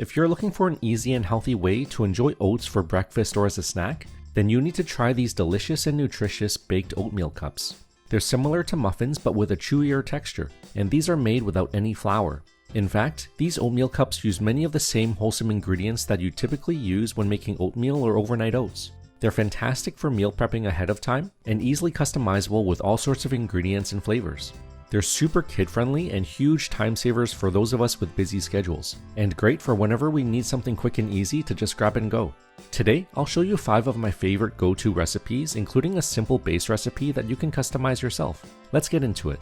If you're looking for an easy and healthy way to enjoy oats for breakfast or as a snack, then you need to try these delicious and nutritious baked oatmeal cups. They're similar to muffins but with a chewier texture, and these are made without any flour. In fact, these oatmeal cups use many of the same wholesome ingredients that you typically use when making oatmeal or overnight oats. They're fantastic for meal prepping ahead of time and easily customizable with all sorts of ingredients and flavors. They're super kid-friendly and huge time savers for those of us with busy schedules, and great for whenever we need something quick and easy to just grab and go. Today, I'll show you 5 of my favorite go-to recipes, including a simple base recipe that you can customize yourself. Let's get into it.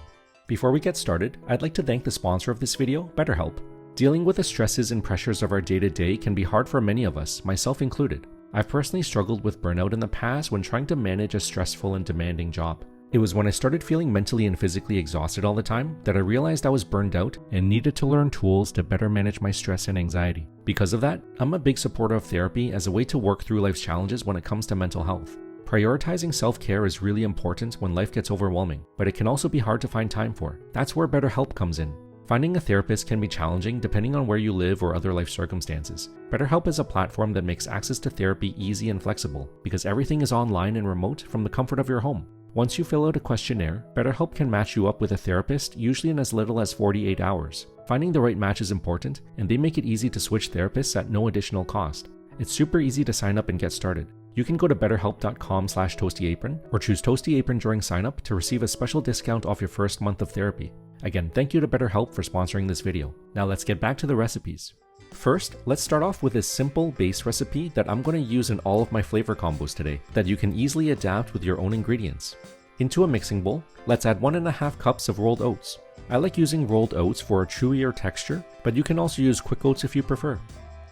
Before we get started, I'd like to thank the sponsor of this video, BetterHelp. Dealing with the stresses and pressures of our day-to-day can be hard for many of us, myself included. I've personally struggled with burnout in the past when trying to manage a stressful and demanding job. It was when I started feeling mentally and physically exhausted all the time that I realized I was burned out and needed to learn tools to better manage my stress and anxiety. Because of that, I'm a big supporter of therapy as a way to work through life's challenges when it comes to mental health. Prioritizing self-care is really important when life gets overwhelming, but it can also be hard to find time for. That's where BetterHelp comes in. Finding a therapist can be challenging depending on where you live or other life circumstances. BetterHelp is a platform that makes access to therapy easy and flexible because everything is online and remote from the comfort of your home. Once you fill out a questionnaire, BetterHelp can match you up with a therapist, usually in as little as 48 hours. Finding the right match is important, and they make it easy to switch therapists at no additional cost. It's super easy to sign up and get started. You can go to betterhelp.com/toastyapron or choose Toasty Apron during sign up to receive a special discount off your first month of therapy. Again, thank you to BetterHelp for sponsoring this video. Now let's get back to the recipes. First, let's start off with this simple base recipe that I'm going to use in all of my flavor combos today that you can easily adapt with your own ingredients. Into a mixing bowl, let's add 1.5 cups of rolled oats. I like using rolled oats for a chewier texture, but you can also use quick oats if you prefer.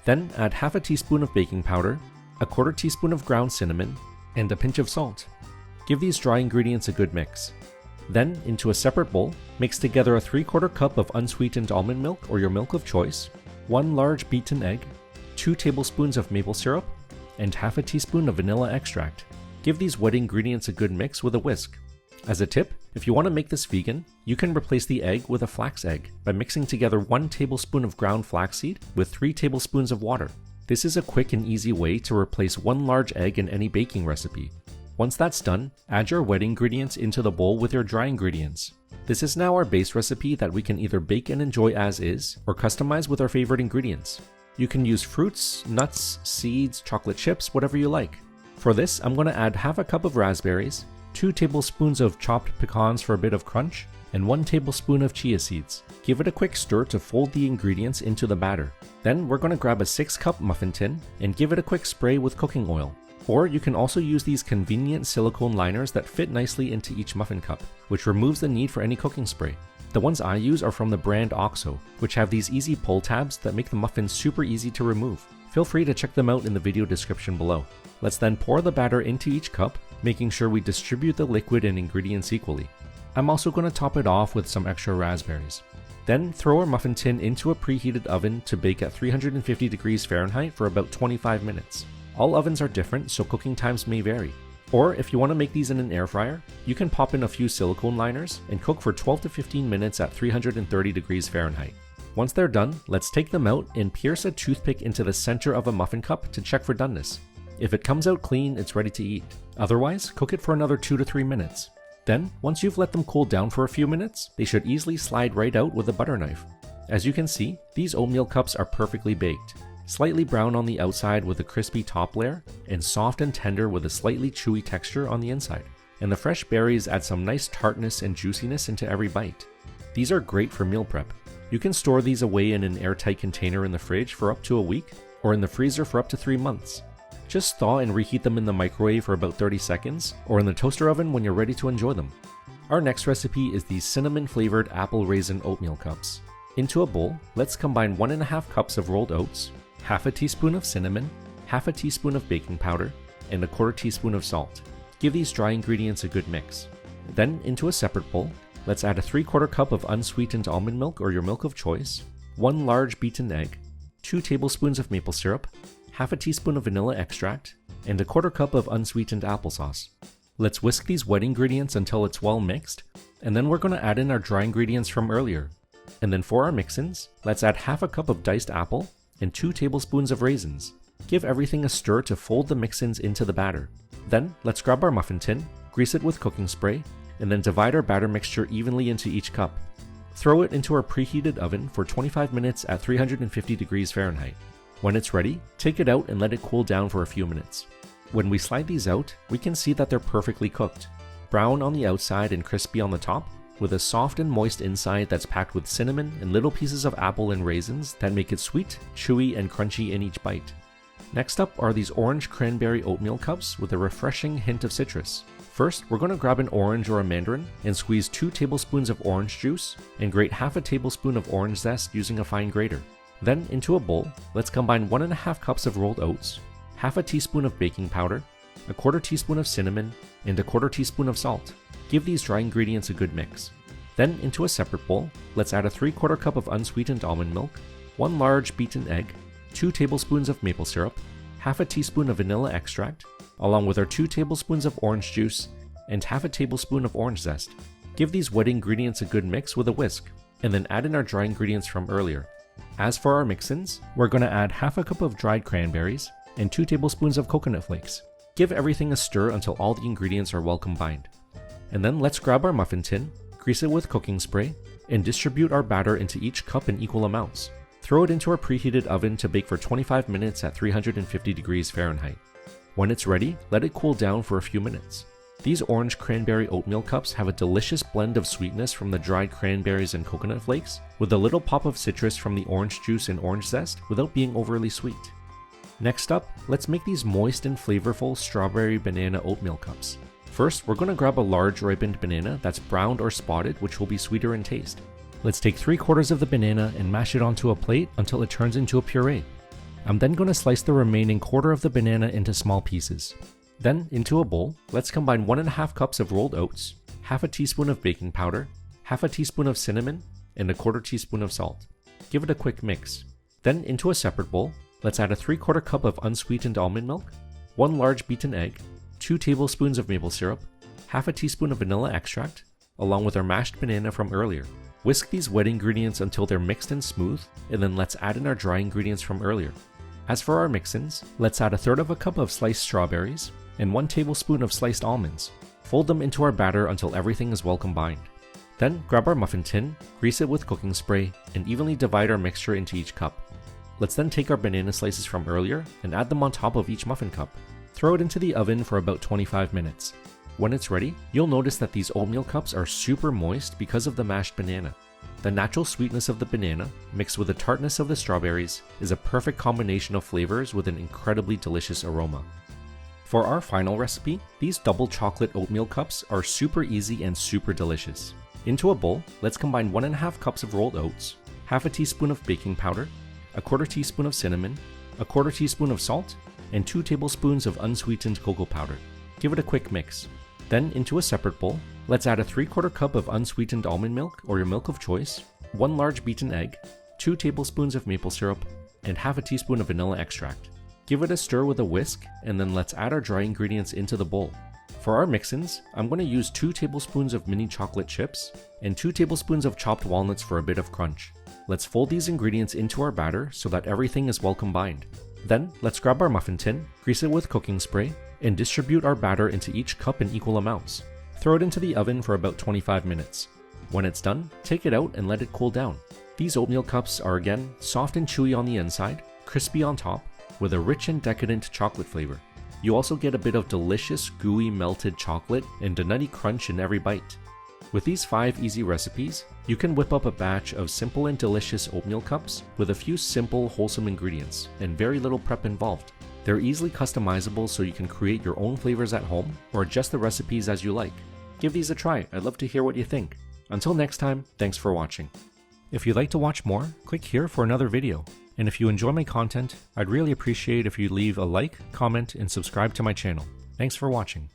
Then add half a teaspoon of baking powder, a 1/4 teaspoon of ground cinnamon, and a pinch of salt. Give these dry ingredients a good mix. Then, into a separate bowl, mix together a 3/4 cup of unsweetened almond milk or your milk of choice, 1 large beaten egg, 2 tablespoons of maple syrup, and half a teaspoon of vanilla extract. Give these wet ingredients a good mix with a whisk. As a tip, if you want to make this vegan, you can replace the egg with a flax egg by mixing together 1 tablespoon of ground flaxseed with 3 tablespoons of water. This is a quick and easy way to replace 1 large egg in any baking recipe. Once that's done, add your wet ingredients into the bowl with your dry ingredients. This is now our base recipe that we can either bake and enjoy as is, or customize with our favorite ingredients. You can use fruits, nuts, seeds, chocolate chips, whatever you like. For this, I'm going to add half a cup of raspberries, 2 tablespoons of chopped pecans for a bit of crunch, and 1 tablespoon of chia seeds. Give it a quick stir to fold the ingredients into the batter. Then we're going to grab a 6-cup muffin tin and give it a quick spray with cooking oil. Or you can also use these convenient silicone liners that fit nicely into each muffin cup, which removes the need for any cooking spray. The ones I use are from the brand OXO, which have these easy pull tabs that make the muffins super easy to remove. Feel free to check them out in the video description below. Let's then pour the batter into each cup, making sure we distribute the liquid and ingredients equally. I'm also going to top it off with some extra raspberries. Then throw our muffin tin into a preheated oven to bake at 350 degrees Fahrenheit for about 25 minutes. All ovens are different, so cooking times may vary. Or if you want to make these in an air fryer, you can pop in a few silicone liners and cook for 12 to 15 minutes at 330 degrees Fahrenheit. Once they're done, let's take them out and pierce a toothpick into the center of a muffin cup to check for doneness. If it comes out clean, it's ready to eat. Otherwise, cook it for another 2 to 3 minutes. Then, once you've let them cool down for a few minutes, they should easily slide right out with a butter knife. As you can see, these oatmeal cups are perfectly baked. Slightly brown on the outside with a crispy top layer, and soft and tender with a slightly chewy texture on the inside. And the fresh berries add some nice tartness and juiciness into every bite. These are great for meal prep. You can store these away in an airtight container in the fridge for up to a week, or in the freezer for up to 3 months. Just thaw and reheat them in the microwave for about 30 seconds, or in the toaster oven when you're ready to enjoy them. Our next recipe is these cinnamon flavored apple raisin oatmeal cups. Into a bowl, let's combine 1.5 cups of rolled oats, half a teaspoon of cinnamon, half a teaspoon of baking powder, and a 1/4 teaspoon of salt. Give these dry ingredients a good mix. Then into a separate bowl, let's add a 3/4 cup of unsweetened almond milk or your milk of choice, 1 large beaten egg, 2 tablespoons of maple syrup, half a teaspoon of vanilla extract, and a 1/4 cup of unsweetened applesauce. Let's whisk these wet ingredients until it's well mixed, and then we're going to add in our dry ingredients from earlier. And then for our mix-ins, let's add half a cup of diced apple, and 2 tablespoons of raisins. Give everything a stir to fold the mix-ins into the batter. Then, let's grab our muffin tin, grease it with cooking spray, and then divide our batter mixture evenly into each cup. Throw it into our preheated oven for 25 minutes at 350 degrees Fahrenheit. When it's ready, take it out and let it cool down for a few minutes. When we slide these out, we can see that they're perfectly cooked. Brown on the outside and crispy on the top, with a soft and moist inside that's packed with cinnamon and little pieces of apple and raisins that make it sweet, chewy, and crunchy in each bite. Next up are these orange cranberry oatmeal cups with a refreshing hint of citrus. First, we're going to grab an orange or a mandarin and squeeze 2 tablespoons of orange juice and grate half a tablespoon of orange zest using a fine grater. Then, into a bowl, let's combine 1.5 cups of rolled oats, half a teaspoon of baking powder, a quarter teaspoon of cinnamon, and a quarter teaspoon of salt. Give these dry ingredients a good mix. Then, into a separate bowl, let's add a 3/4 cup of unsweetened almond milk, 1 large beaten egg, 2 tablespoons of maple syrup, half a teaspoon of vanilla extract, along with our 2 tablespoons of orange juice, and half a tablespoon of orange zest. Give these wet ingredients a good mix with a whisk, and then add in our dry ingredients from earlier. As for our mix-ins, we're going to add half a cup of dried cranberries and 2 tablespoons of coconut flakes. Give everything a stir until all the ingredients are well combined. And then let's grab our muffin tin, grease it with cooking spray, and distribute our batter into each cup in equal amounts. Throw it into our preheated oven to bake for 25 minutes at 350 degrees Fahrenheit. When it's ready, let it cool down for a few minutes. These orange cranberry oatmeal cups have a delicious blend of sweetness from the dried cranberries and coconut flakes, with a little pop of citrus from the orange juice and orange zest without being overly sweet. Next up, let's make these moist and flavorful strawberry banana oatmeal cups. First, we're going to grab a large ripened banana that's browned or spotted, which will be sweeter in taste. Let's take 3/4 of the banana and mash it onto a plate until it turns into a puree. I'm then going to slice the remaining quarter of the banana into small pieces. Then, into a bowl, let's combine 1.5 cups of rolled oats, half a teaspoon of baking powder, half a teaspoon of cinnamon, and a quarter teaspoon of salt. Give it a quick mix. Then, into a separate bowl, let's add a 3/4 cup of unsweetened almond milk, 1 large beaten egg, 2 tablespoons of maple syrup, half a teaspoon of vanilla extract, along with our mashed banana from earlier. Whisk these wet ingredients until they're mixed and smooth, and then let's add in our dry ingredients from earlier. As for our mix-ins, let's add 1/3 cup of sliced strawberries and 1 tablespoon of sliced almonds. Fold them into our batter until everything is well combined. Then grab our muffin tin, grease it with cooking spray, and evenly divide our mixture into each cup. Let's then take our banana slices from earlier and add them on top of each muffin cup. Throw it into the oven for about 25 minutes. When it's ready, you'll notice that these oatmeal cups are super moist because of the mashed banana. The natural sweetness of the banana, mixed with the tartness of the strawberries, is a perfect combination of flavors with an incredibly delicious aroma. For our final recipe, these double chocolate oatmeal cups are super easy and super delicious. Into a bowl, let's combine 1.5 cups of rolled oats, half a teaspoon of baking powder, a quarter teaspoon of cinnamon, a quarter teaspoon of salt, and 2 tablespoons of unsweetened cocoa powder. Give it a quick mix. Then, into a separate bowl, let's add a 3/4 cup of unsweetened almond milk or your milk of choice, 1 large beaten egg, 2 tablespoons of maple syrup, and half a teaspoon of vanilla extract. Give it a stir with a whisk, and then let's add our dry ingredients into the bowl. For our mix-ins, I'm going to use 2 tablespoons of mini chocolate chips and 2 tablespoons of chopped walnuts for a bit of crunch. Let's fold these ingredients into our batter so that everything is well combined. Then, let's grab our muffin tin, grease it with cooking spray, and distribute our batter into each cup in equal amounts. Throw it into the oven for about 25 minutes. When it's done, take it out and let it cool down. These oatmeal cups are again soft and chewy on the inside, crispy on top, with a rich and decadent chocolate flavor. You also get a bit of delicious gooey melted chocolate and a nutty crunch in every bite. With these 5 easy recipes, you can whip up a batch of simple and delicious oatmeal cups with a few simple, wholesome ingredients and very little prep involved. They're easily customizable so you can create your own flavors at home or adjust the recipes as you like. Give these a try, I'd love to hear what you think. Until next time, thanks for watching. If you'd like to watch more, click here for another video. And if you enjoy my content, I'd really appreciate if you leave a like, comment, and subscribe to my channel. Thanks for watching.